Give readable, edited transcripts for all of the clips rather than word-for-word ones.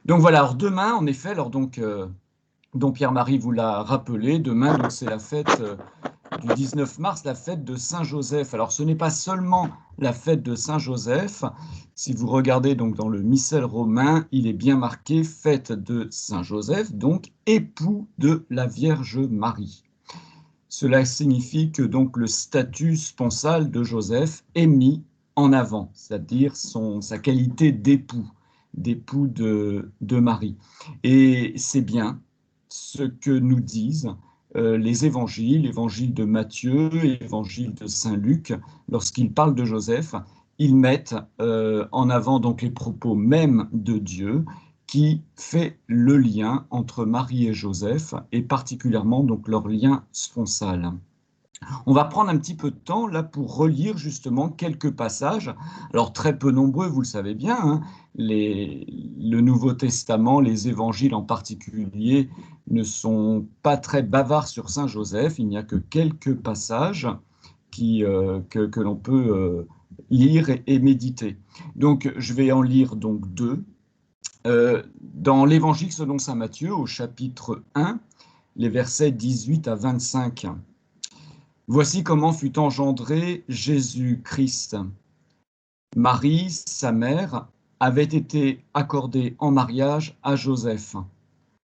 Donc voilà, alors demain, en effet, alors donc, dont Pierre-Marie vous l'a rappelé, demain, donc c'est la fête du 19 mars, la fête de Saint-Joseph. Alors ce n'est pas seulement la fête de Saint-Joseph, si vous regardez donc dans le missel romain, il est bien marqué fête de Saint-Joseph, donc époux de la Vierge Marie. Cela signifie que donc le statut sponsal de Joseph est mis en avant, c'est-à-dire sa qualité d'époux de Marie. Et c'est bien ce que nous disent les évangiles, l'évangile de Matthieu et l'évangile de Saint Luc, lorsqu'ils parlent de Joseph, ils mettent en avant donc les propos mêmes de Dieu qui fait le lien entre Marie et Joseph, et particulièrement donc leur lien sponsal. On va prendre un petit peu de temps là pour relire justement quelques passages, alors très peu nombreux, vous le savez bien, hein, le Nouveau Testament, les évangiles en particulier, ne sont pas très bavards sur Saint Joseph, il n'y a que quelques passages que l'on peut lire et méditer. Donc je vais en lire donc deux. Dans l'Évangile selon saint Matthieu, au chapitre 1, les versets 18 à 25. Voici comment fut engendré Jésus-Christ. Marie, sa mère, avait été accordée en mariage à Joseph.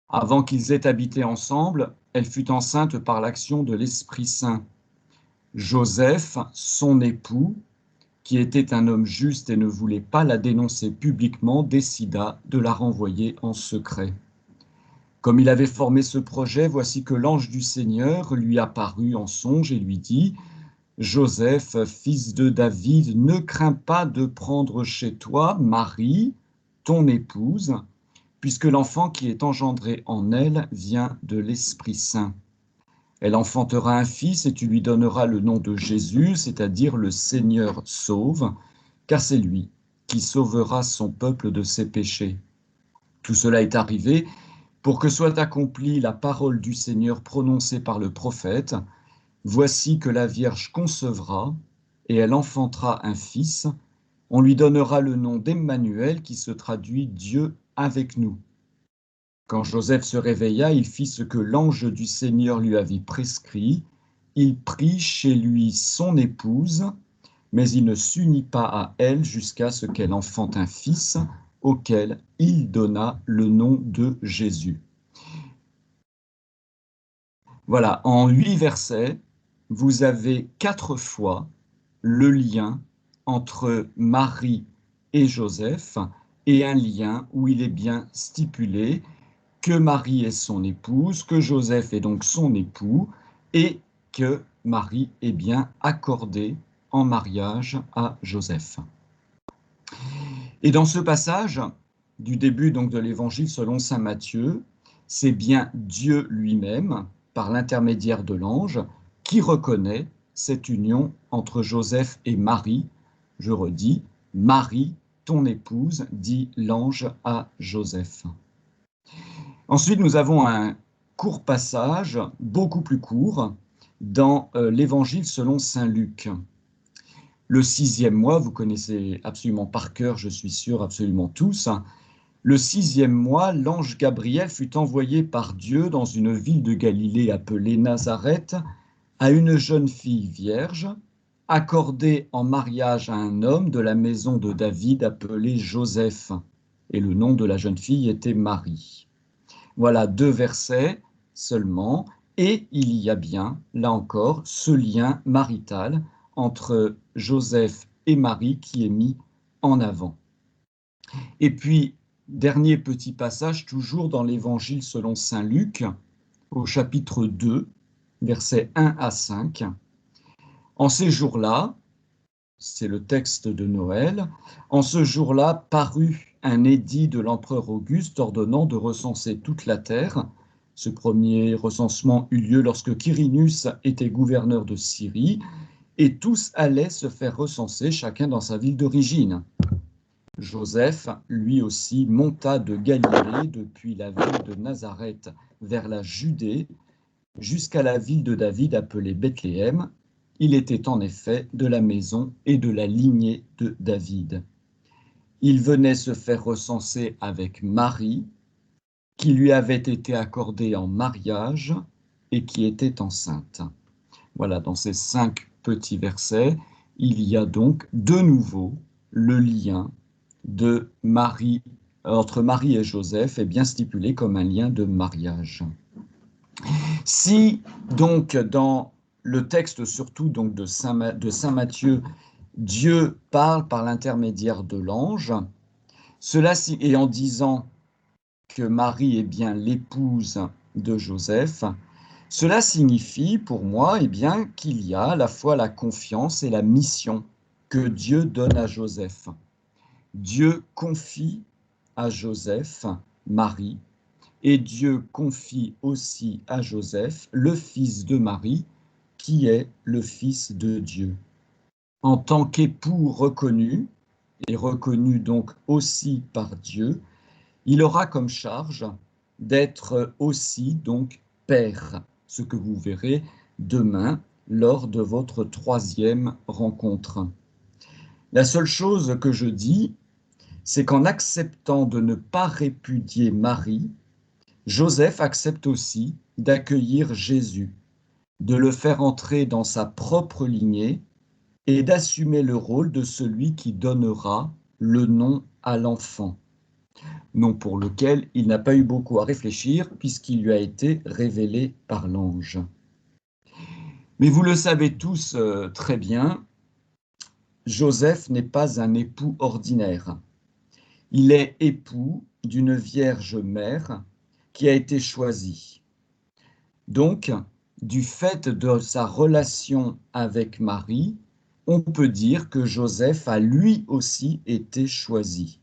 Avant qu'ils aient habité ensemble, elle fut enceinte par l'action de l'Esprit Saint. Joseph, son époux, qui était un homme juste et ne voulait pas la dénoncer publiquement, décida de la renvoyer en secret. Comme il avait formé ce projet, voici que l'ange du Seigneur lui apparut en songe et lui dit : Joseph, fils de David, ne crains pas de prendre chez toi Marie, ton épouse, puisque l'enfant qui est engendré en elle vient de l'Esprit Saint. Elle enfantera un fils et tu lui donneras le nom de Jésus, c'est-à-dire le Seigneur sauve, car c'est lui qui sauvera son peuple de ses péchés. Tout cela est arrivé pour que soit accomplie la parole du Seigneur prononcée par le prophète. Voici que la Vierge concevra et elle enfantera un fils. On lui donnera le nom d'Emmanuel qui se traduit Dieu avec nous. Quand Joseph se réveilla, il fit ce que l'ange du Seigneur lui avait prescrit. Il prit chez lui son épouse, mais il ne s'unit pas à elle jusqu'à ce qu'elle enfante un fils, auquel il donna le nom de Jésus. Voilà, en 8 versets, vous avez 4 fois le lien entre Marie et Joseph, et un lien où il est bien stipulé que Marie est son épouse, que Joseph est donc son époux, et que Marie est bien accordée en mariage à Joseph. Et dans ce passage du début donc de l'Évangile selon saint Matthieu, c'est bien Dieu lui-même, par l'intermédiaire de l'ange, qui reconnaît cette union entre Joseph et Marie. Je redis, Marie, ton épouse, dit l'ange à Joseph. Ensuite, nous avons un court passage, beaucoup plus court, dans l'Évangile selon saint Luc. Le 6e mois, vous connaissez absolument par cœur, je suis sûr, absolument tous. Le 6e mois, l'ange Gabriel fut envoyé par Dieu dans une ville de Galilée appelée Nazareth à une jeune fille vierge, accordée en mariage à un homme de la maison de David appelé Joseph. Et le nom de la jeune fille était Marie. Voilà 2 versets seulement, et il y a bien, là encore, ce lien marital entre Joseph et Marie qui est mis en avant. Et puis, dernier petit passage, toujours dans l'Évangile selon saint Luc, au chapitre 2, versets 1 à 5. En ces jours-là, c'est le texte de Noël, en ce jour-là parut un édit de l'empereur Auguste ordonnant de recenser toute la terre. Ce premier recensement eut lieu lorsque Quirinus était gouverneur de Syrie, et tous allaient se faire recenser, chacun dans sa ville d'origine. Joseph, lui aussi, monta de Galilée depuis la ville de Nazareth vers la Judée jusqu'à la ville de David appelée Bethléem. Il était en effet de la maison et de la lignée de David. Il venait se faire recenser avec Marie, qui lui avait été accordée en mariage et qui était enceinte. Voilà, dans ces 5 petits versets, il y a donc de nouveau le lien de Marie, entre Marie et Joseph est bien stipulé comme un lien de mariage. Si donc dans le texte surtout donc de Saint Matthieu, Dieu parle par l'intermédiaire de l'ange, cela et en disant que Marie est bien l'épouse de Joseph, cela signifie pour moi bien qu'il y a à la fois la confiance et la mission que Dieu donne à Joseph. Dieu confie à Joseph Marie, et Dieu confie aussi à Joseph le fils de Marie, qui est le fils de Dieu. En tant qu'époux reconnu, et reconnu donc aussi par Dieu, il aura comme charge d'être aussi donc père, ce que vous verrez demain lors de votre 3e rencontre. La seule chose que je dis, c'est qu'en acceptant de ne pas répudier Marie, Joseph accepte aussi d'accueillir Jésus, de le faire entrer dans sa propre lignée et d'assumer le rôle de celui qui donnera le nom à l'enfant, nom pour lequel il n'a pas eu beaucoup à réfléchir puisqu'il lui a été révélé par l'ange. Mais vous le savez tous très bien, Joseph n'est pas un époux ordinaire. Il est époux d'une vierge mère qui a été choisie. Donc, du fait de sa relation avec Marie, on peut dire que Joseph a lui aussi été choisi.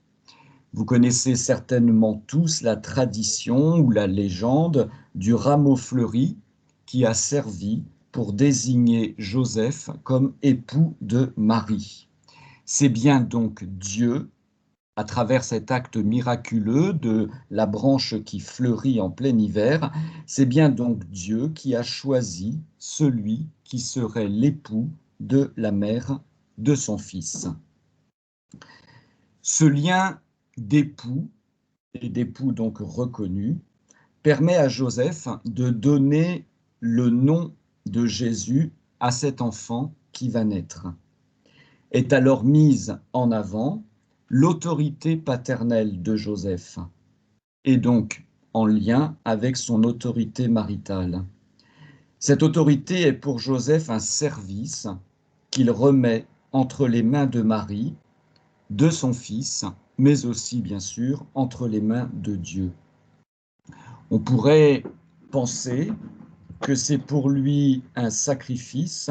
Vous connaissez certainement tous la tradition ou la légende du rameau fleuri qui a servi pour désigner Joseph comme époux de Marie. C'est bien donc Dieu, à travers cet acte miraculeux de la branche qui fleurit en plein hiver, c'est bien donc Dieu qui a choisi celui qui serait l'époux de la mère de son fils. Ce lien d'époux, et d'époux donc reconnu, permet à Joseph de donner le nom de Jésus à cet enfant qui va naître. Est alors mise en avant l'autorité paternelle de Joseph, et donc en lien avec son autorité maritale. Cette autorité est pour Joseph un service qu'il remet entre les mains de Marie, de son fils, mais aussi, bien sûr, entre les mains de Dieu. On pourrait penser que c'est pour lui un sacrifice,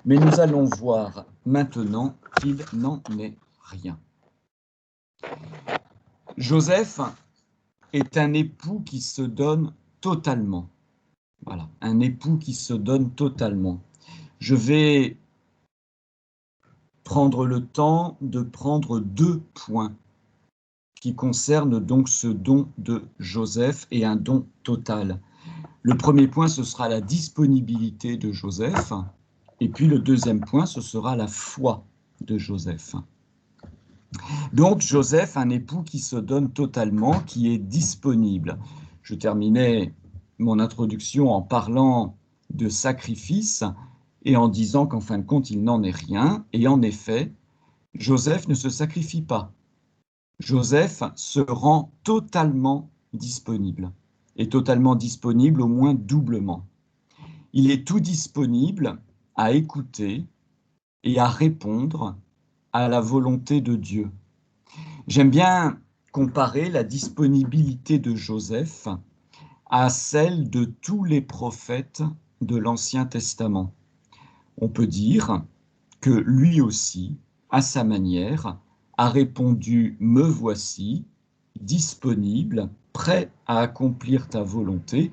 mais nous allons voir maintenant qu'il n'en est rien. Joseph est un époux qui se donne totalement. Voilà, un époux qui se donne totalement. Je vais prendre le temps de prendre 2 points qui concernent donc ce don de Joseph et un don total. Le premier point, ce sera la disponibilité de Joseph, et puis le deuxième point, ce sera la foi de Joseph. Donc Joseph, un époux qui se donne totalement, qui est disponible. Je terminais mon introduction en parlant de sacrifice et en disant qu'en fin de compte, il n'en est rien. Et en effet, Joseph ne se sacrifie pas. Joseph se rend totalement disponible, et totalement disponible au moins doublement. Il est tout disponible à écouter et à répondre à la volonté de Dieu. J'aime bien comparer la disponibilité de Joseph à celle de tous les prophètes de l'Ancien Testament. On peut dire que lui aussi, à sa manière, a répondu « Me voici, disponible, prêt à accomplir ta volonté ».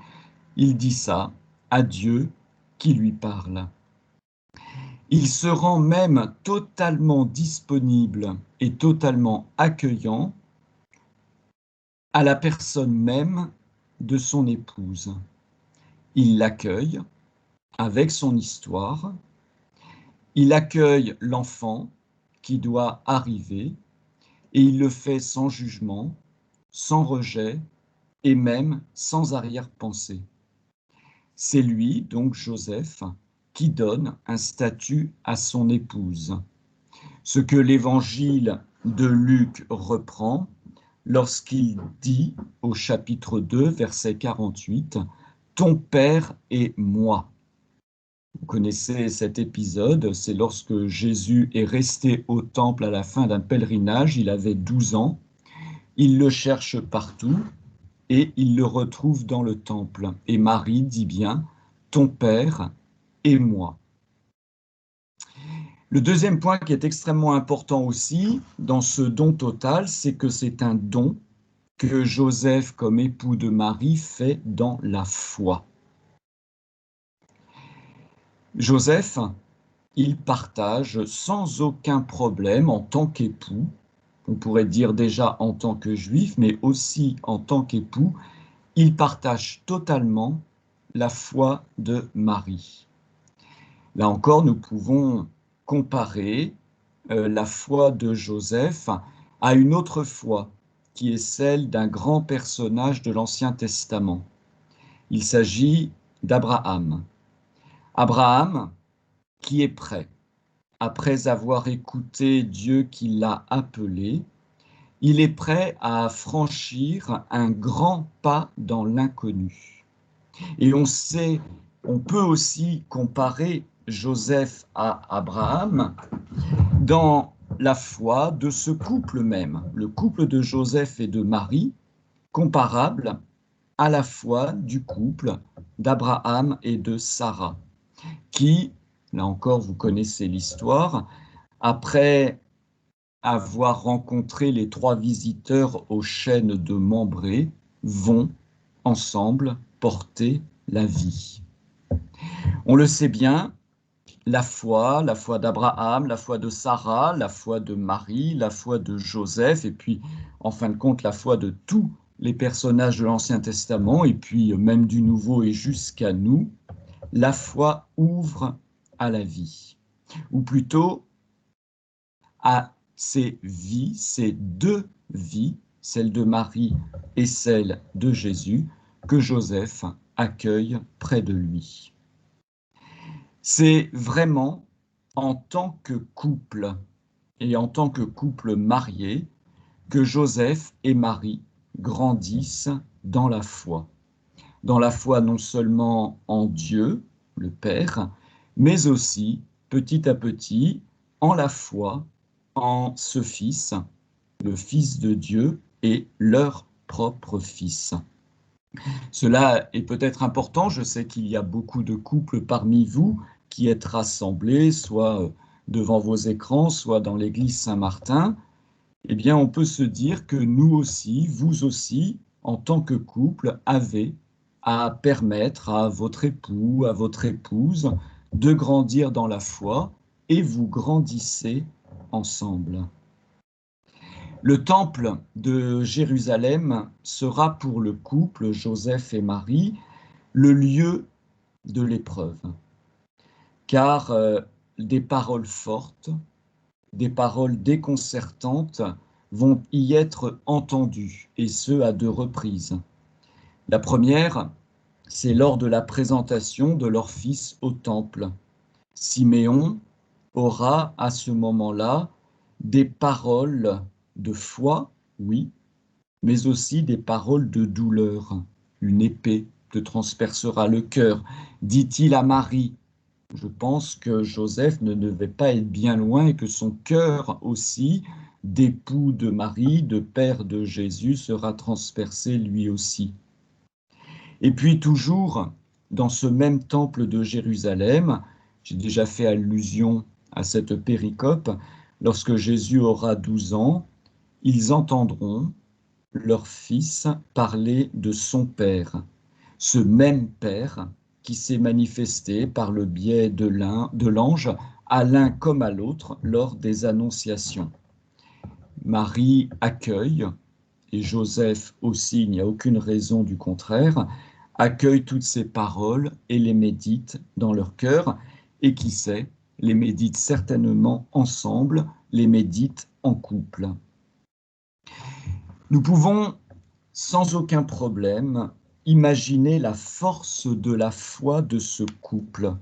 Il dit ça à Dieu qui lui parle. Il se rend même totalement disponible et totalement accueillant à la personne même de son épouse. Il l'accueille avec son histoire, il accueille l'enfant qui doit arriver, et il le fait sans jugement, sans rejet et même sans arrière-pensée. C'est lui, donc Joseph, qui donne un statut à son épouse, ce que l'évangile de Luc reprend lorsqu'il dit au chapitre 2, verset 48, « Ton père et moi ». Vous connaissez cet épisode, c'est lorsque Jésus est resté au temple à la fin d'un pèlerinage, il avait 12 ans, il le cherche partout et il le retrouve dans le temple. Et Marie dit bien, ton père et moi. Le deuxième point qui est extrêmement important aussi dans ce don total, c'est que c'est un don que Joseph, comme époux de Marie, fait dans la foi. Joseph, il partage sans aucun problème en tant qu'époux, on pourrait dire déjà en tant que juif, mais aussi en tant qu'époux, il partage totalement la foi de Marie. Là encore, nous pouvons comparer la foi de Joseph à une autre foi, qui est celle d'un grand personnage de l'Ancien Testament. Il s'agit d'Abraham. Abraham, qui est prêt, après avoir écouté Dieu qui l'a appelé, il est prêt à franchir un grand pas dans l'inconnu. Et on peut aussi comparer Joseph à Abraham dans la foi de ce couple même, le couple de Joseph et de Marie, comparable à la foi du couple d'Abraham et de Sarah, qui, là encore vous connaissez l'histoire, après avoir rencontré les 3 visiteurs aux chênes de Mambré, vont ensemble porter la vie. On le sait bien, la foi d'Abraham, la foi de Sarah, la foi de Marie, la foi de Joseph, et puis en fin de compte la foi de tous les personnages de l'Ancien Testament, et puis même du Nouveau et jusqu'à nous, la foi ouvre à la vie, ou plutôt à ces vies, ces 2 vies, celle de Marie et celle de Jésus, que Joseph accueille près de lui. C'est vraiment en tant que couple et en tant que couple marié que Joseph et Marie grandissent dans la foi. Dans la foi non seulement en Dieu, le Père, mais aussi, petit à petit, en la foi en ce Fils, le Fils de Dieu et leur propre Fils. Cela est peut-être important, je sais qu'il y a beaucoup de couples parmi vous qui êtes rassemblés, soit devant vos écrans, soit dans l'église Saint-Martin. Eh bien, on peut se dire que nous aussi, vous aussi, en tant que couple, avez à permettre à votre époux, à votre épouse, de grandir dans la foi, et vous grandissez ensemble. Le temple de Jérusalem sera pour le couple Joseph et Marie le lieu de l'épreuve, car des paroles fortes, des paroles déconcertantes vont y être entendues, et ce à 2 reprises. La première, c'est lors de la présentation de leur fils au temple. Siméon aura à ce moment-là des paroles de foi, oui, mais aussi des paroles de douleur. Une épée te transpercera le cœur, dit-il à Marie. Je pense que Joseph ne devait pas être bien loin et que son cœur aussi, d'époux de Marie, de père de Jésus, sera transpercé lui aussi. Et puis toujours dans ce même temple de Jérusalem, j'ai déjà fait allusion à cette péricope, lorsque Jésus aura 12 ans, ils entendront leur fils parler de son Père, ce même Père qui s'est manifesté par le biais de l'ange à l'un comme à l'autre lors des annonciations. Marie accueille, et Joseph aussi, il n'y a aucune raison du contraire, accueille toutes ces paroles et les médite dans leur cœur, et qui sait, les médite certainement ensemble, les médite en couple. Nous pouvons sans aucun problème imaginer la force de la foi de ce couple,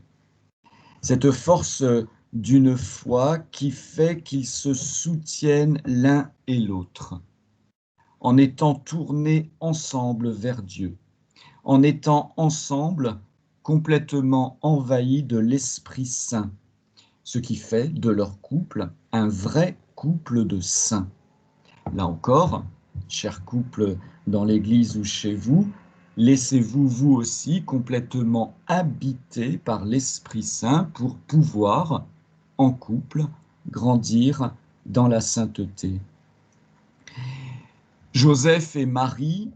cette force d'une foi qui fait qu'ils se soutiennent l'un et l'autre, en étant tournés ensemble vers Dieu, en étant ensemble complètement envahis de l'Esprit Saint, ce qui fait de leur couple un vrai couple de saints. Là encore, cher couple dans l'Église ou chez vous, laissez-vous vous aussi complètement habiter par l'Esprit Saint pour pouvoir, en couple, grandir dans la sainteté. Joseph et Marie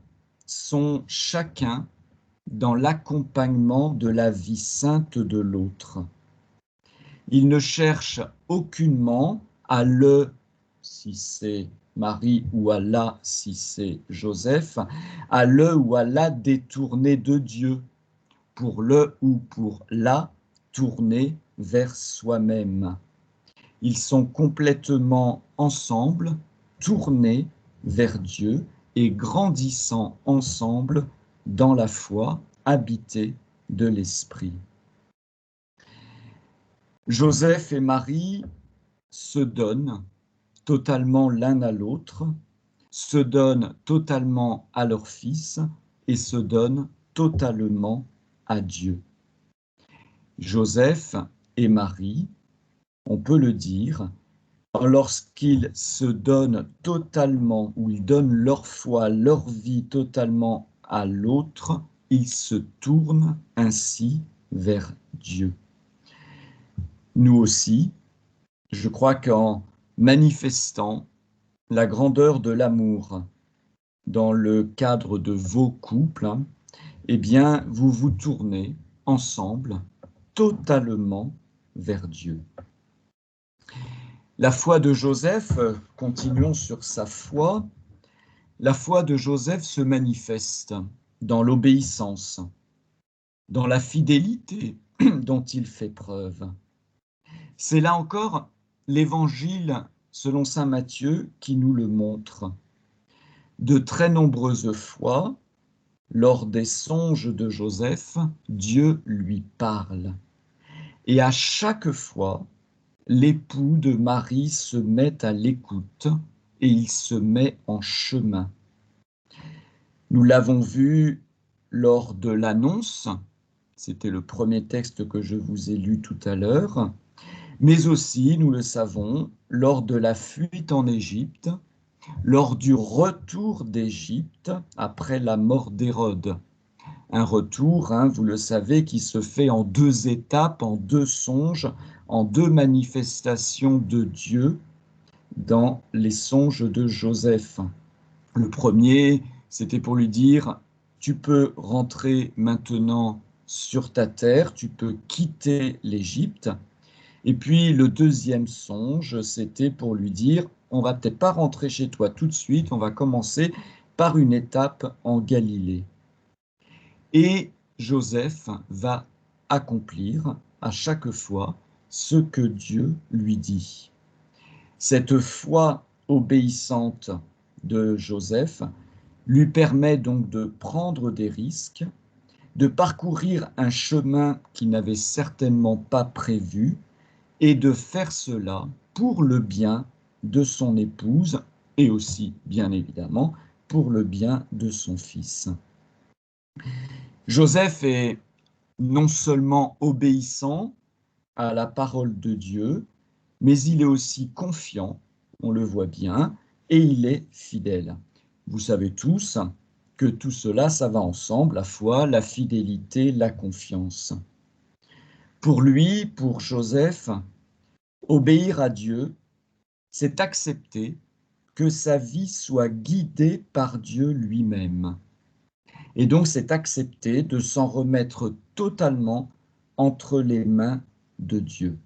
sont chacun dans l'accompagnement de la vie sainte de l'autre. Ils ne cherchent aucunement à si c'est Marie, ou à si c'est Joseph, à ou à la détourner de Dieu, pour ou pour la tourner vers soi-même. Ils sont complètement ensemble, tournés vers Dieu et grandissant ensemble dans la foi, habités de l'Esprit. Joseph et Marie se donnent totalement l'un à l'autre, se donnent totalement à leur Fils et se donnent totalement à Dieu. Joseph et Marie, on peut le dire, lorsqu'ils se donnent totalement, ou ils donnent leur foi, leur vie totalement à l'autre, ils se tournent ainsi vers Dieu. Nous aussi, je crois qu'en manifestant la grandeur de l'amour dans le cadre de vos couples, eh bien, vous vous tournez ensemble totalement vers Dieu. La foi de Joseph, continuons sur sa foi, la foi de Joseph se manifeste dans l'obéissance, dans la fidélité dont il fait preuve. C'est là encore l'Évangile selon saint Matthieu qui nous le montre. De très nombreuses fois, lors des songes de Joseph, Dieu lui parle. Et à chaque fois, l'époux de Marie se met à l'écoute et il se met en chemin. Nous l'avons vu lors de l'annonce, c'était le premier texte que je vous ai lu tout à l'heure, mais aussi, nous le savons, lors de la fuite en Égypte, lors du retour d'Égypte après la mort d'Hérode. Un retour, vous le savez, qui se fait en deux étapes, en deux songes, en deux manifestations de Dieu dans les songes de Joseph. Le premier, c'était pour lui dire, tu peux rentrer maintenant sur ta terre, tu peux quitter l'Égypte. Et puis le deuxième songe, c'était pour lui dire, on va peut-être pas rentrer chez toi tout de suite, on va commencer par une étape en Galilée. Et Joseph va accomplir à chaque fois ce que Dieu lui dit. Cette foi obéissante de Joseph lui permet donc de prendre des risques, de parcourir un chemin qu'il n'avait certainement pas prévu et de faire cela pour le bien de son épouse et aussi, bien évidemment, pour le bien de son fils. Joseph est non seulement obéissant à la parole de Dieu, mais il est aussi confiant, on le voit bien, et il est fidèle. Vous savez tous que tout cela, ça va ensemble, la foi, la fidélité, la confiance. Pour lui, pour Joseph, obéir à Dieu, c'est accepter que sa vie soit guidée par Dieu lui-même. Et donc, c'est accepter de s'en remettre totalement entre les mains de Dieu.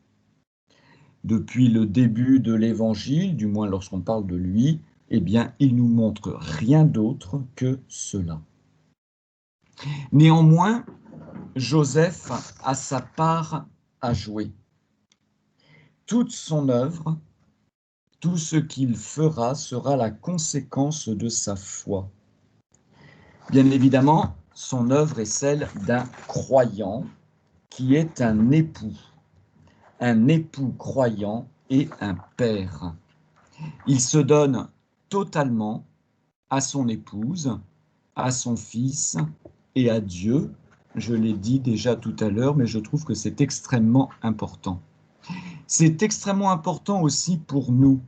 Depuis le début de l'Évangile, du moins lorsqu'on parle de lui, eh bien, il nous montre rien d'autre que cela. Néanmoins, Joseph a sa part à jouer. Toute son œuvre, tout ce qu'il fera sera la conséquence de sa foi. Bien évidemment, son œuvre est celle d'un croyant qui est un époux croyant et un père. Il se donne totalement à son épouse, à son fils et à Dieu. Je l'ai dit déjà tout à l'heure, mais je trouve que c'est extrêmement important. C'est extrêmement important aussi pour nous.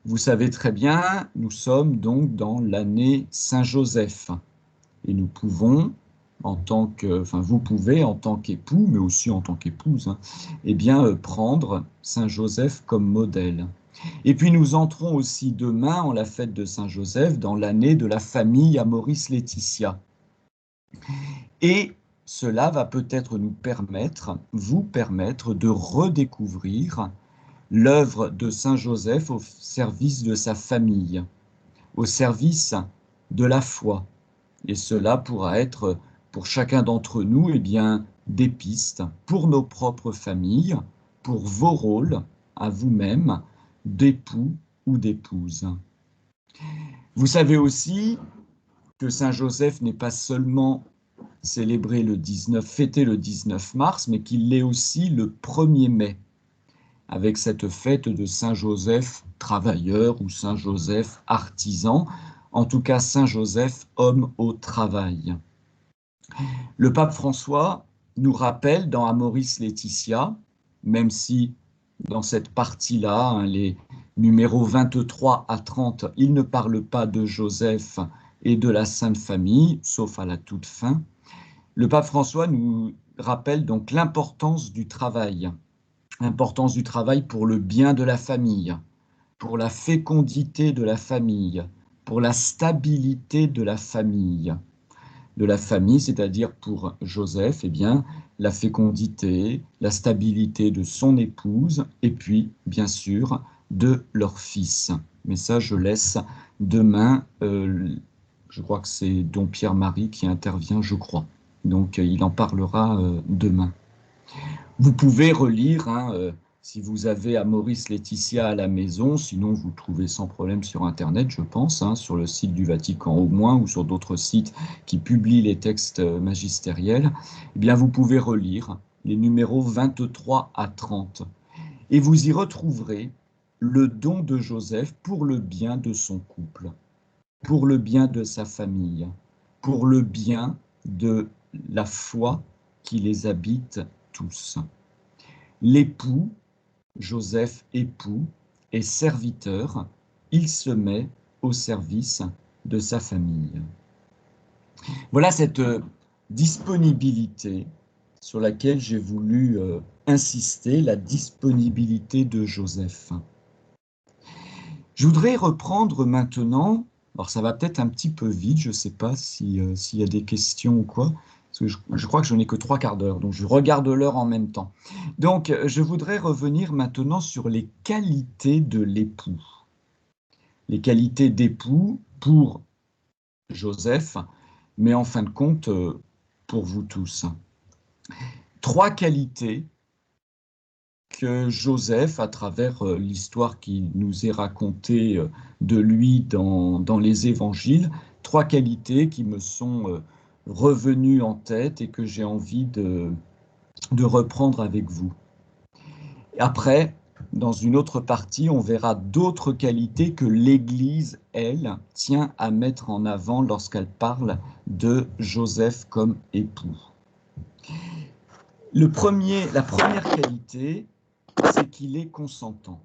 Vous savez très bien, nous sommes donc dans l'année Saint-Joseph. Et nous pouvons, vous pouvez en tant qu'époux, mais aussi en tant qu'épouse, prendre Saint-Joseph comme modèle. Et puis nous entrons aussi demain, en la fête de Saint-Joseph, dans l'année de la famille à Maurice Laetitia. Et cela va peut-être vous permettre de redécouvrir l'œuvre de Saint-Joseph au service de sa famille, au service de la foi. Et cela pourra être pour chacun d'entre nous des pistes pour nos propres familles, pour vos rôles à vous-même d'époux ou d'épouse. Vous savez aussi que Saint Joseph n'est pas seulement fêté le 19 mars, mais qu'il l'est aussi le 1er mai, avec cette fête de Saint Joseph travailleur ou Saint Joseph artisan, en tout cas Saint Joseph homme au travail. Le pape François nous rappelle dans Amoris Laetitia, même si dans cette partie-là, les numéros 23 à 30, il ne parle pas de Joseph et de la Sainte Famille, sauf à la toute fin. Le pape François nous rappelle donc l'importance du travail pour le bien de la famille, pour la fécondité de la famille, pour la stabilité de la famille. C'est-à-dire pour Joseph, la fécondité, la stabilité de son épouse, et puis, bien sûr, de leur fils. Mais ça, je laisse demain, je crois que c'est Don Pierre-Marie qui intervient, je crois. Donc, il en parlera demain. Vous pouvez relire, si vous avez Amoris Laetitia à la maison, sinon vous trouvez sans problème sur Internet, je pense, sur le site du Vatican au moins, ou sur d'autres sites qui publient les textes magistériels, vous pouvez relire les numéros 23 à 30. Et vous y retrouverez le don de Joseph pour le bien de son couple, pour le bien de sa famille, pour le bien de la foi qui les habite tous. L'époux, Joseph époux, est serviteur, il se met au service de sa famille. Voilà cette disponibilité sur laquelle j'ai voulu insister, la disponibilité de Joseph. Je voudrais reprendre maintenant, alors ça va peut-être un petit peu vite, je ne sais pas s'il y a des questions ou quoi, parce que je crois que je n'ai que 3/4 d'heure, donc je regarde l'heure en même temps. Donc, je voudrais revenir maintenant sur les qualités de l'époux. Les qualités d'époux pour Joseph, mais en fin de compte, pour vous tous. 3 qualités que Joseph, à travers l'histoire qui nous est racontée de lui dans les évangiles, 3 qualités qui me sont revenues en tête et que j'ai envie de reprendre avec vous. Et après, dans une autre partie, on verra d'autres qualités que l'Église, elle, tient à mettre en avant lorsqu'elle parle de Joseph comme époux. La première qualité, c'est qu'il est consentant.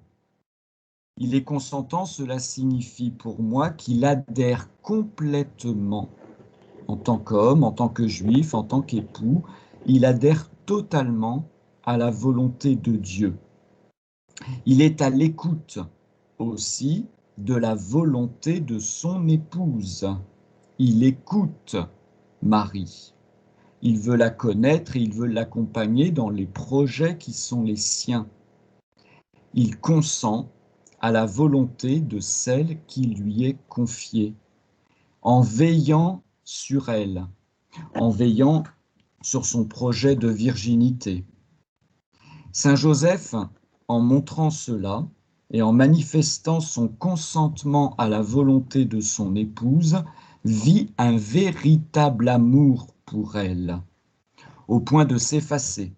Il est consentant, cela signifie pour moi qu'il adhère complètement, en tant qu'homme, en tant que juif, en tant qu'époux, il adhère totalement à la volonté de Dieu. Il est à l'écoute aussi de la volonté de son épouse. Il écoute Marie. Il veut la connaître et il veut l'accompagner dans les projets qui sont les siens. Il consent à la volonté de celle qui lui est confiée, en veillant sur elle, en veillant sur son projet de virginité. Saint Joseph, en montrant cela, et en manifestant son consentement à la volonté de son épouse, vit un véritable amour pour elle, au point de s'effacer,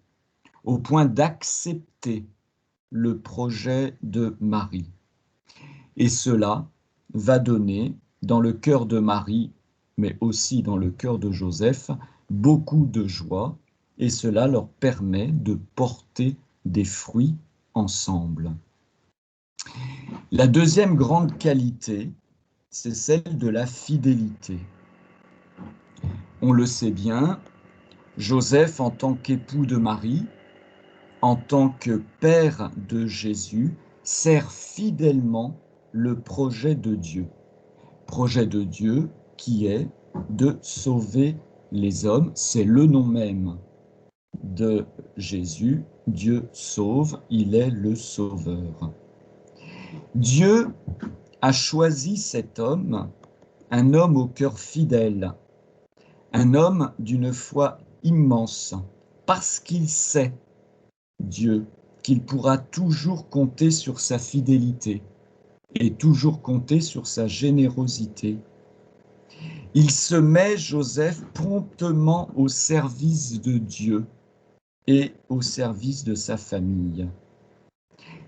au point d'accepter le projet de Marie. Et cela va donner dans le cœur de Marie, mais aussi dans le cœur de Joseph, beaucoup de joie, et cela leur permet de porter des fruits ensemble. La deuxième grande qualité, c'est celle de la fidélité. On le sait bien, Joseph, en tant qu'époux de Marie, en tant que père de Jésus, sert fidèlement le projet de Dieu. Projet de Dieu qui est de sauver les hommes. C'est le nom même de Jésus. Dieu sauve, il est le sauveur. Dieu a choisi cet homme, un homme au cœur fidèle, un homme d'une foi immense, parce qu'il sait, Dieu, qu'il pourra toujours compter sur sa fidélité et toujours compter sur sa générosité. Il se met, Joseph, promptement au service de Dieu et au service de sa famille.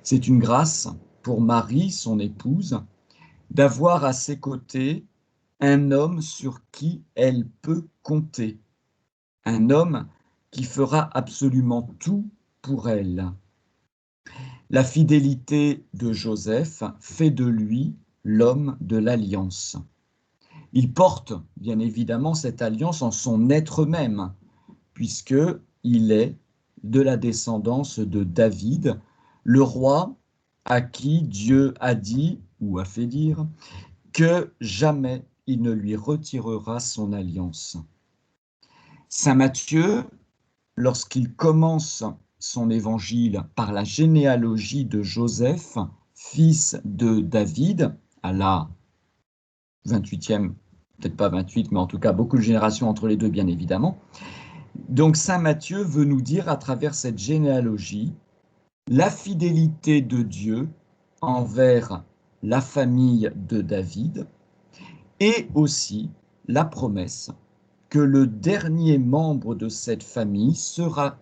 C'est une grâce pour Marie, son épouse, d'avoir à ses côtés un homme sur qui elle peut compter, un homme qui fera absolument tout pour elle. La fidélité de Joseph fait de lui l'homme de l'alliance. Il porte bien évidemment cette alliance en son être même, puisqu'il est de la descendance de David, le roi à qui Dieu a dit, ou a fait dire, que jamais il ne lui retirera son alliance. Saint Matthieu, lorsqu'il commence son évangile par la généalogie de Joseph, fils de David, à la 28e, peut-être pas 28, mais en tout cas beaucoup de générations entre les deux, bien évidemment. Donc Saint Matthieu veut nous dire à travers cette généalogie la fidélité de Dieu envers la famille de David et aussi la promesse que le dernier membre de cette famille sera...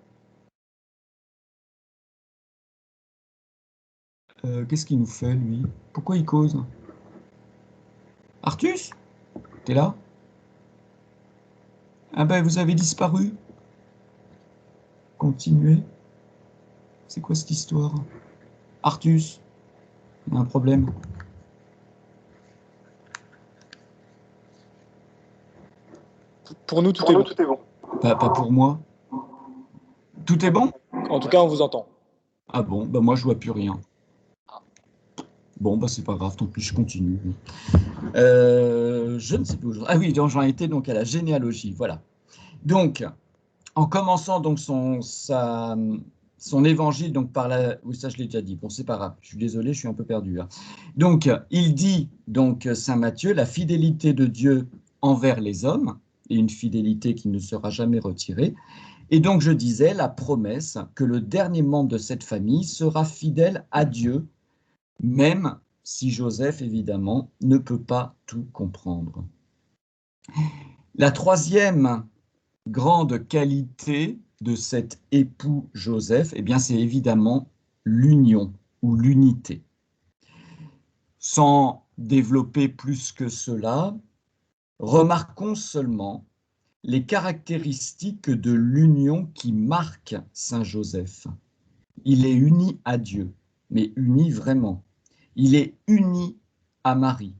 qu'est-ce qu'il nous fait, lui? Pourquoi il cause? Artus? T'es là? Ah ben, vous avez disparu. Continuez. C'est quoi cette histoire? Artus? Il y a un problème. Pour nous, tout est bon. Pas pour moi. Tout est bon? En tout cas, on vous entend. Ah bon, bah moi je vois plus rien. Bon, bah c'est pas grave, tant pis, je continue. Je ne sais plus où. Ah oui, j'en étais donc à la généalogie, voilà. Donc, en commençant donc son évangile, donc par la... Oui, ça je l'ai déjà dit, bon c'est pas grave, je suis désolé, je suis un peu perdu. Hein. Donc, il dit, donc Saint Matthieu, la fidélité de Dieu envers les hommes, et une fidélité qui ne sera jamais retirée. Et donc, je disais, la promesse que le dernier membre de cette famille sera fidèle à Dieu, même si Joseph, évidemment, ne peut pas tout comprendre. La troisième grande qualité de cet époux Joseph, eh bien, c'est évidemment l'union ou l'unité. Sans développer plus que cela, remarquons seulement les caractéristiques de l'union qui marque Saint Joseph. Il est uni à Dieu, mais uni vraiment. Il est uni à Marie.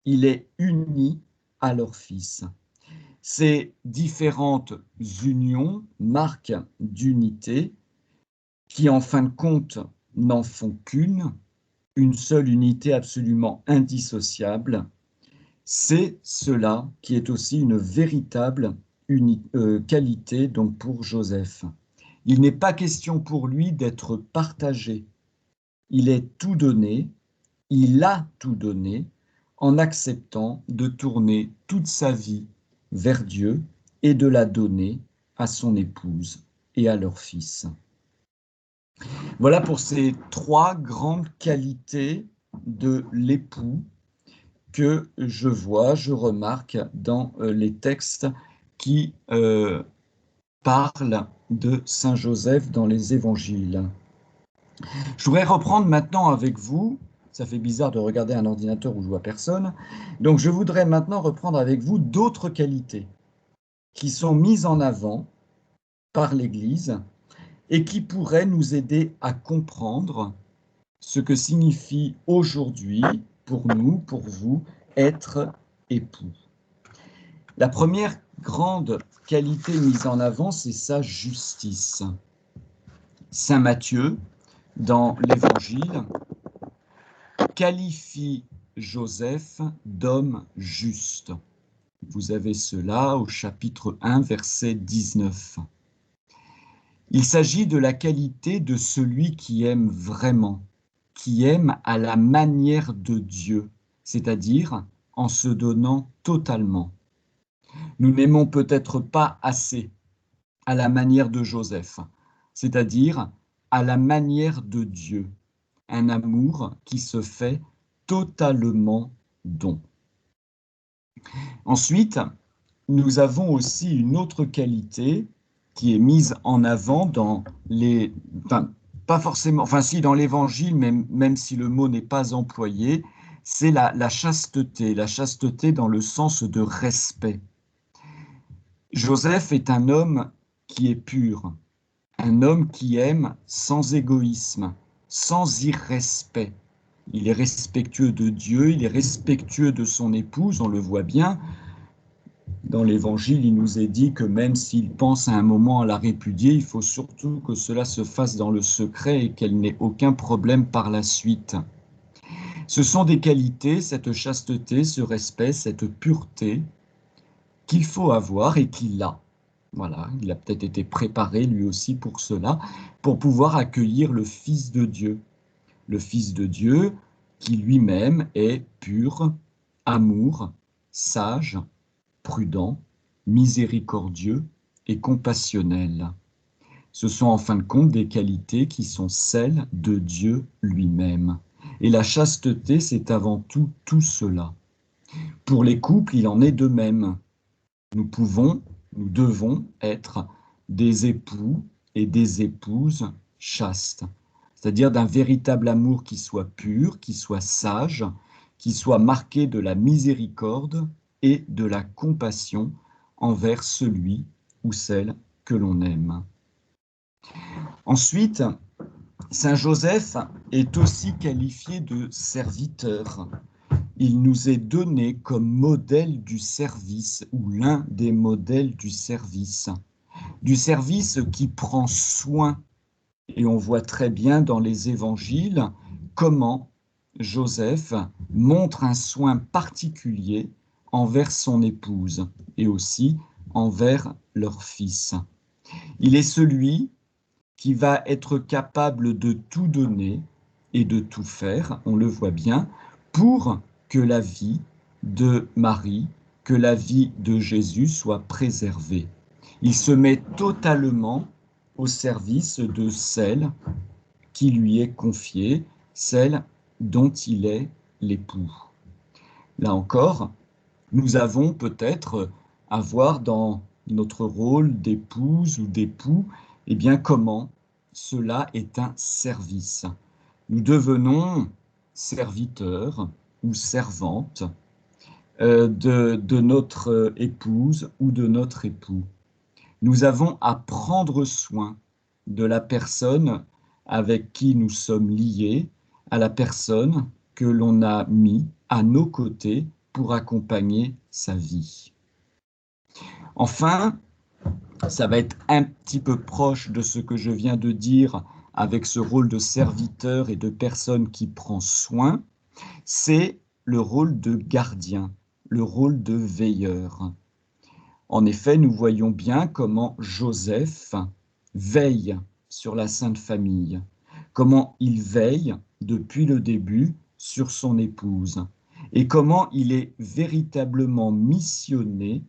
Il est uni à leur fils. Ces différentes unions, marques d'unité, qui en fin de compte n'en font qu'une, une seule unité absolument indissociable, c'est cela qui est aussi une véritable qualité donc pour Joseph. Il n'est pas question pour lui d'être partagé. Il est tout donné, il a tout donné en acceptant de tourner toute sa vie vers Dieu et de la donner à son épouse et à leur fils. Voilà pour ces trois grandes qualités de l'époux que je remarque dans les textes qui parlent de Saint Joseph dans les évangiles. Je voudrais reprendre maintenant avec vous, ça fait bizarre de regarder un ordinateur où je vois personne, donc je voudrais maintenant reprendre avec vous d'autres qualités qui sont mises en avant par l'Église et qui pourraient nous aider à comprendre ce que signifie aujourd'hui, pour nous, pour vous, être époux. La première grande qualité mise en avant, c'est sa justice. Saint Matthieu, dans l'Évangile, qualifie Joseph d'homme juste. Vous avez cela au chapitre 1, verset 19. Il s'agit de la qualité de celui qui aime vraiment, qui aime à la manière de Dieu, c'est-à-dire en se donnant totalement. Nous n'aimons peut-être pas assez à la manière de Joseph, c'est-à-dire à la manière de Dieu, un amour qui se fait totalement don. Ensuite, nous avons aussi une autre qualité qui est mise en avant dans les, enfin, pas forcément, enfin si dans l'Évangile, même si le mot n'est pas employé, c'est la chasteté dans le sens de respect. Joseph est un homme qui est pur, un homme qui aime sans égoïsme, sans irrespect. Il est respectueux de Dieu, il est respectueux de son épouse, on le voit bien. Dans l'Évangile, il nous est dit que même s'il pense à un moment à la répudier, il faut surtout que cela se fasse dans le secret et qu'elle n'ait aucun problème par la suite. Ce sont des qualités, cette chasteté, ce respect, cette pureté, qu'il faut avoir et qu'il a. Voilà, il a peut-être été préparé lui aussi pour cela, pour pouvoir accueillir le Fils de Dieu. Le Fils de Dieu qui lui-même est pur, amour, sage, prudent, miséricordieux et compassionnel. Ce sont en fin de compte des qualités qui sont celles de Dieu lui-même. Et la chasteté, c'est avant tout tout cela. Pour les couples, il en est de même. Nous devons être des époux et des épouses chastes, c'est-à-dire d'un véritable amour qui soit pur, qui soit sage, qui soit marqué de la miséricorde et de la compassion envers celui ou celle que l'on aime. Ensuite, Saint Joseph est aussi qualifié de serviteur. Il nous est donné comme modèle du service, ou l'un des modèles du service qui prend soin. Et on voit très bien dans les évangiles comment Joseph montre un soin particulier envers son épouse et aussi envers leur fils. Il est celui qui va être capable de tout donner et de tout faire, on le voit bien, pour que la vie de Marie, que la vie de Jésus soit préservée. Il se met totalement au service de celle qui lui est confiée, celle dont il est l'époux. Là encore, nous avons peut-être à voir dans notre rôle d'épouse ou d'époux, eh bien comment cela est un service. Nous devenons serviteurs ou servantes de notre épouse ou de notre époux. Nous avons à prendre soin de la personne avec qui nous sommes liés, à la personne que l'on a mis à nos côtés pour accompagner sa vie. Enfin, ça va être un petit peu proche de ce que je viens de dire avec ce rôle de serviteur et de personne qui prend soin, c'est le rôle de gardien, le rôle de veilleur. En effet, nous voyons bien comment Joseph veille sur la Sainte Famille, comment il veille depuis le début sur son épouse, et comment il est véritablement missionné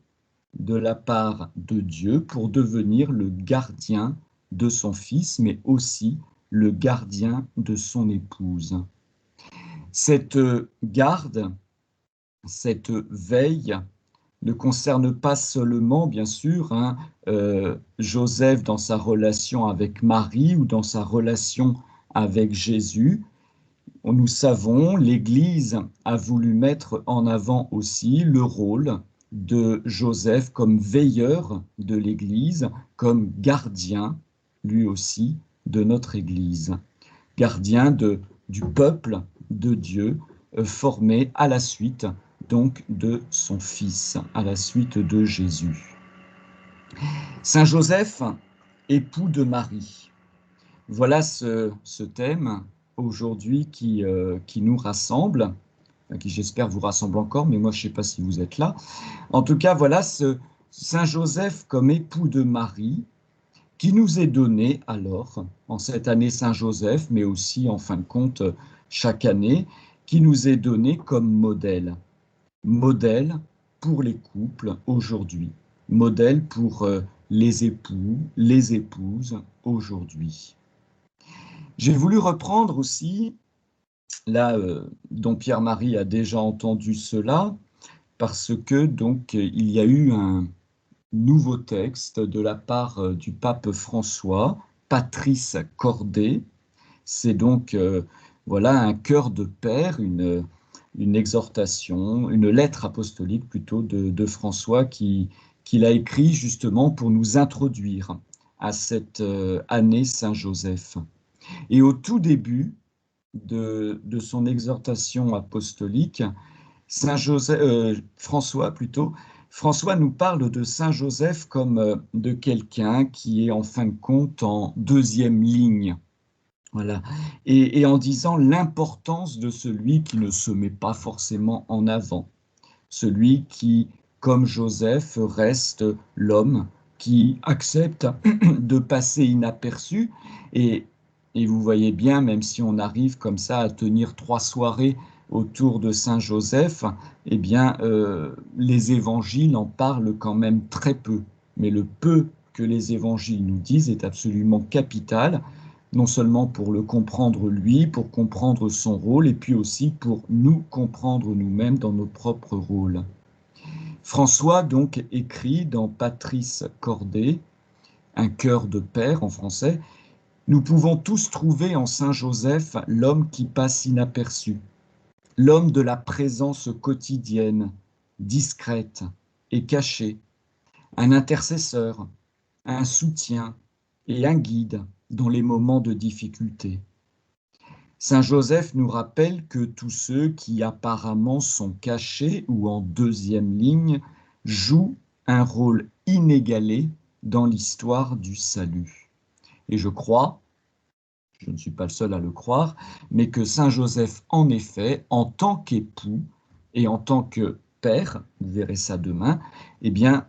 de la part de Dieu pour devenir le gardien de son fils, mais aussi le gardien de son épouse. Cette garde, cette veille ne concerne pas seulement, bien sûr, Joseph dans sa relation avec Marie ou dans sa relation avec Jésus. Nous savons, l'Église a voulu mettre en avant aussi le rôle de Joseph comme veilleur de l'Église, comme gardien, lui aussi, de notre Église, gardien du peuple de Dieu, formé à la suite donc de son Fils, à la suite de Jésus. Saint Joseph, époux de Marie. Voilà ce thème aujourd'hui qui nous rassemble, qui j'espère vous rassemble encore, mais moi je ne sais pas si vous êtes là. En tout cas, voilà ce Saint Joseph comme époux de Marie, qui nous est donné alors, en cette année Saint-Joseph, mais aussi en fin de compte chaque année, qui nous est donné comme modèle. Modèle pour les couples aujourd'hui, modèle pour les époux, les épouses aujourd'hui. J'ai voulu reprendre aussi, là, dont Pierre-Marie a déjà entendu cela, parce que donc il y a eu un nouveau texte de la part du pape François, Patrice Cordet. C'est donc voilà un cœur de père, une exhortation, une lettre apostolique plutôt de François qu'il a écrit justement pour nous introduire à cette année Saint-Joseph. Et au tout début de son exhortation apostolique, François nous parle de Saint Joseph comme de quelqu'un qui est en fin de compte en deuxième ligne. Voilà. Et en disant l'importance de celui qui ne se met pas forcément en avant, celui qui, comme Joseph, reste l'homme qui accepte de passer inaperçu. Et, et vous voyez bien, même si on arrive comme ça à tenir 3 soirées autour de Saint Joseph, eh bien, les évangiles en parlent quand même très peu. Mais le peu que les évangiles nous disent est absolument capital, non seulement pour le comprendre lui, pour comprendre son rôle, et puis aussi pour nous comprendre nous-mêmes dans nos propres rôles. François donc écrit dans Patrice Cordet, un cœur de père en français, nous pouvons tous trouver en Saint Joseph l'homme qui passe inaperçu, l'homme de la présence quotidienne, discrète et cachée, un intercesseur, un soutien et un guide dans les moments de difficulté. Saint Joseph nous rappelle que tous ceux qui apparemment sont cachés ou en deuxième ligne jouent un rôle inégalé dans l'histoire du salut. Et je crois, je ne suis pas le seul à le croire, mais que Saint Joseph, en effet, en tant qu'époux et en tant que père, vous verrez ça demain, eh bien,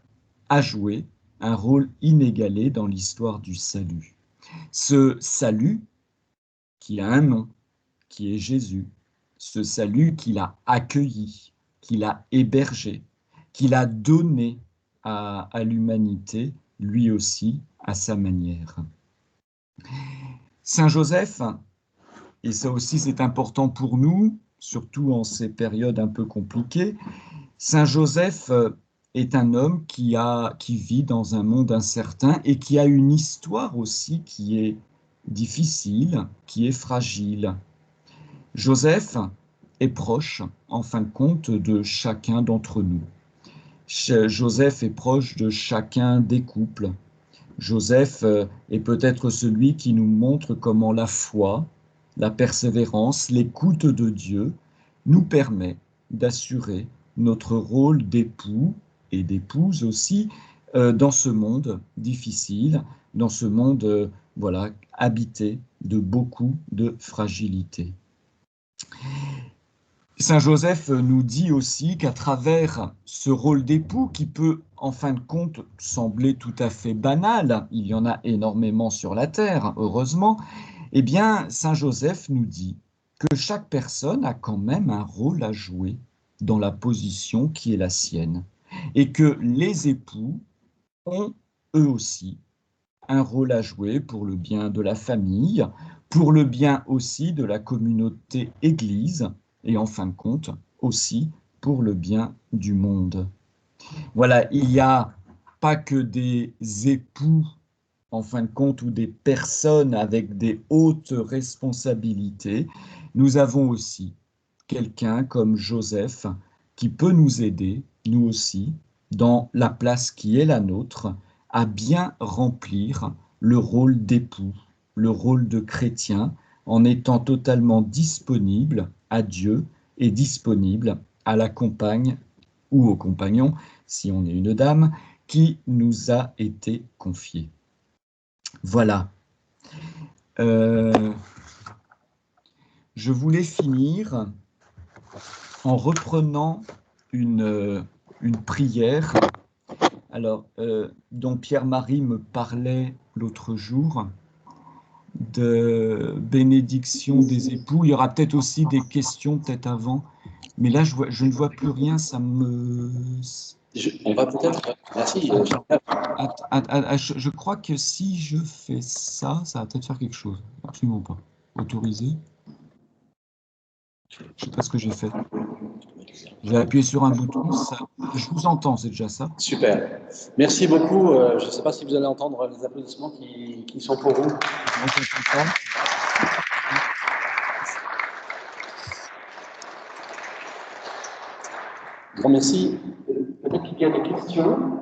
a joué un rôle inégalé dans l'histoire du salut. Ce salut, qui a un nom, qui est Jésus, ce salut qu'il a accueilli, qu'il a hébergé, qu'il a donné à l'humanité, lui aussi, à sa manière. Saint Joseph, et ça aussi c'est important pour nous, surtout en ces périodes un peu compliquées, Saint Joseph est un homme qui vit dans un monde incertain et qui a une histoire aussi qui est difficile, qui est fragile. Joseph est proche, en fin de compte, de chacun d'entre nous. Joseph est proche de chacun des couples. Joseph est peut-être celui qui nous montre comment la foi, la persévérance, l'écoute de Dieu nous permet d'assurer notre rôle d'époux et d'épouse aussi dans ce monde difficile, dans ce monde voilà, habité de beaucoup de fragilité. Saint Joseph nous dit aussi qu'à travers ce rôle d'époux qui peut en fin de compte sembler tout à fait banal, il y en a énormément sur la terre, heureusement, eh bien Saint Joseph nous dit que chaque personne a quand même un rôle à jouer dans la position qui est la sienne et que les époux ont eux aussi un rôle à jouer pour le bien de la famille, pour le bien aussi de la communauté Église, et en fin de compte aussi pour le bien du monde. Voilà, il n'y a pas que des époux, en fin de compte, ou des personnes avec des hautes responsabilités. Nous avons aussi quelqu'un comme Joseph qui peut nous aider, nous aussi, dans la place qui est la nôtre, à bien remplir le rôle d'époux, le rôle de chrétien, en étant totalement disponible à Dieu et disponible à la compagne ou au compagnon, si on est une dame, qui nous a été confié. Voilà. Je voulais finir en reprenant une prière, alors, dont Pierre-Marie me parlait l'autre jour, de bénédiction des époux. Il y aura peut-être aussi des questions, peut-être avant, mais là, je ne vois plus rien, ça me... On va peut-être... Merci. Je crois que si je fais ça, ça va peut-être faire quelque chose. Absolument pas. Autoriser. Je ne sais pas ce que j'ai fait. J'ai appuyé sur un bouton. Ça... Je vous entends, c'est déjà ça. Super. Merci beaucoup. Je ne sais pas si vous allez entendre les applaudissements qui sont pour vous. Moi, je n'entends pas. Grand merci. Peut-être qu'il y a des questions.